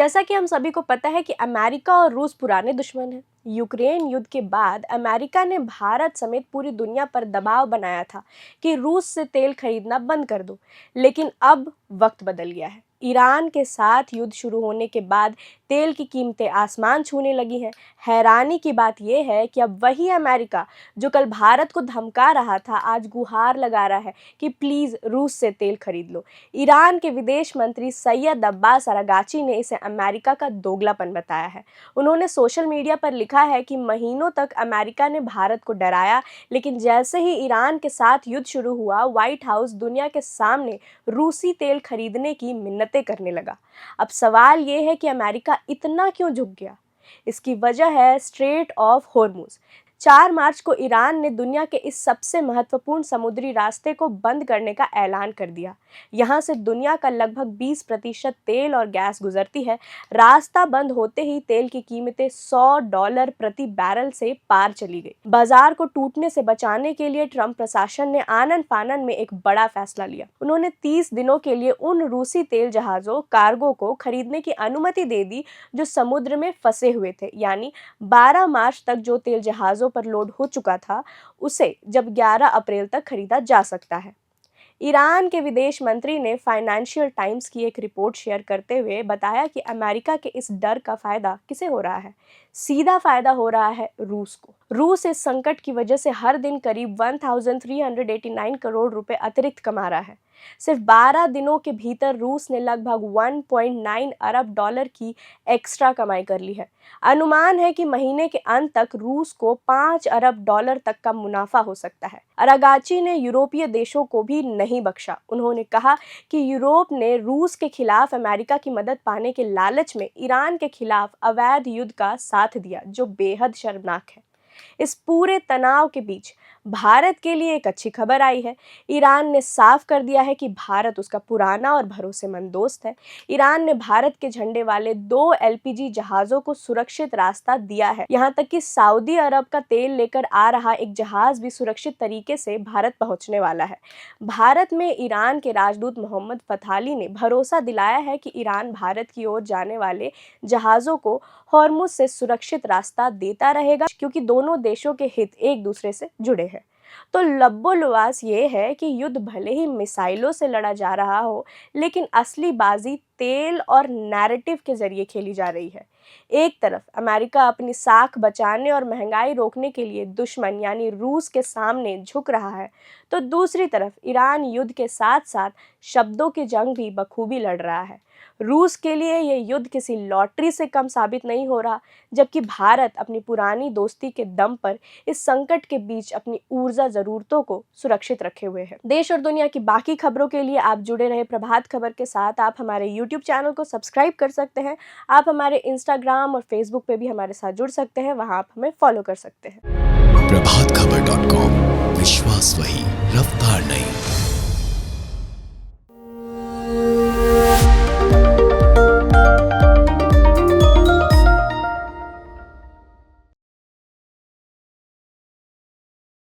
जैसा कि हम सभी को पता है कि अमेरिका और रूस पुराने दुश्मन हैं। यूक्रेन युद्ध के बाद अमेरिका ने भारत समेत पूरी दुनिया पर दबाव बनाया था कि रूस से तेल खरीदना बंद कर दो, लेकिन अब वक्त बदल गया है। ईरान के साथ युद्ध शुरू होने के बाद तेल की कीमतें आसमान छूने लगी हैं। हैरानी की बात यह है कि अब वही अमेरिका जो कल भारत को धमका रहा था, आज गुहार लगा रहा है कि प्लीज़ रूस से तेल खरीद लो। ईरान के विदेश मंत्री सैयद अब्बास अरागाची ने इसे अमेरिका का दोगलापन बताया है। उन्होंने सोशल मीडिया पर लिखा है कि महीनों तक अमेरिका ने भारत को डराया, लेकिन जैसे ही ईरान के साथ युद्ध शुरू हुआ, व्हाइट हाउस दुनिया के सामने रूसी तेल खरीदने की मिन्नतें करने लगा। अब सवाल ये है कि अमेरिका इतना क्यों झुक गया? इसकी वजह है स्ट्रेट ऑफ हॉर्मुज़। 4 मार्च को ईरान ने दुनिया के इस सबसे महत्वपूर्ण समुद्री रास्ते को बंद करने का ऐलान कर दिया। यहाँ से दुनिया का लगभग 20% तेल और गैस गुजरती है। रास्ता बंद होते ही तेल की कीमतें $100 प्रति बैरल से पार चली गई। बाजार को टूटने से बचाने के लिए ट्रंप प्रशासन ने आनन फानन में एक बड़ा फैसला लिया। उन्होंने 30 दिनों के लिए उन रूसी तेल जहाज़ों कार्गो को खरीदने की अनुमति दे दी जो समुद्र में फंसे हुए थे। यानी 12 मार्च तक जो तेल जहाज़ों पर लोड हो चुका था, उसे जब 11 अप्रैल तक खरीदा जा सकता है। ईरान के विदेश मंत्री ने फाइनेंशियल टाइम्स की एक रिपोर्ट शेयर करते हुए बताया कि अमेरिका के इस डर का फायदा किसे हो रहा है? सीधा फायदा हो रहा है रूस को। रूस इस संकट की वजह से हर दिन करीब 1389 करोड़ रुपए अतिरिक्त कमा रहा है। सिर्फ 12 दिनों के भीतर रूस ने लगभग 1.9 अरब डॉलर की एक्स्ट्रा कमाई कर ली है। अनुमान है कि महीने के अंत तक रूस को 5 अरब डॉलर तक का मुनाफा हो सकता है। अरागाची ने यूरोपीय देशों को भी नहीं बख्शा। उन्होंने कहा कि यूरोप ने रूस के खिलाफ अमेरिका की मदद पाने के लालच में ईरान के खिलाफ अवैध युद्ध का साथ दिया, जो बेहद शर्मनाक है। इस पूरे तनाव के बीच भारत के लिए एक अच्छी खबर आई है। ईरान ने साफ कर दिया है कि भारत उसका पुराना और भरोसेमंद दोस्त है। ईरान ने भारत के झंडे वाले 2 एलपीजी जहाज़ों को सुरक्षित रास्ता दिया है। यहाँ तक कि सऊदी अरब का तेल लेकर आ रहा एक जहाज़ भी सुरक्षित तरीके से भारत पहुँचने वाला है। भारत में ईरान के राजदूत मोहम्मद फताली ने भरोसा दिलाया है कि ईरान भारत की ओर जाने वाले जहाज़ों को हॉर्मुज़ से सुरक्षित रास्ता देता रहेगा, क्योंकि दोनों देशों के हित एक दूसरे से जुड़े हैं। तो लब्बो-लुआस ये है कि युद्ध भले ही मिसाइलों से लड़ा जा रहा हो, लेकिन असली बाजी तेल और नैरेटिव के जरिए खेली जा रही है। एक तरफ अमेरिका अपनी साख बचाने और महंगाई रोकने के लिए दुश्मन यानी रूस के सामने झुक रहा है, तो दूसरी तरफ ईरान युद्ध के साथ साथ शब्दों की जंग भी बखूबी लड़ रहा है। रूस के लिए ये युद्ध किसी लॉटरी से कम साबित नहीं हो रहा, जबकि भारत अपनी पुरानी दोस्ती के दम पर इस संकट के बीच अपनी ऊर्जा जरूरतों को सुरक्षित रखे हुए है। देश और दुनिया की बाकी खबरों के लिए आप जुड़े रहे प्रभात खबर के साथ। आप हमारे YouTube चैनल को सब्सक्राइब कर सकते हैं। आप हमारे Instagram और Facebook पे भी हमारे साथ जुड़ सकते हैं, वहां आप हमें फॉलो कर सकते हैं। प्रभातखबर.com, विश्वास वही, रफ्तार नहीं।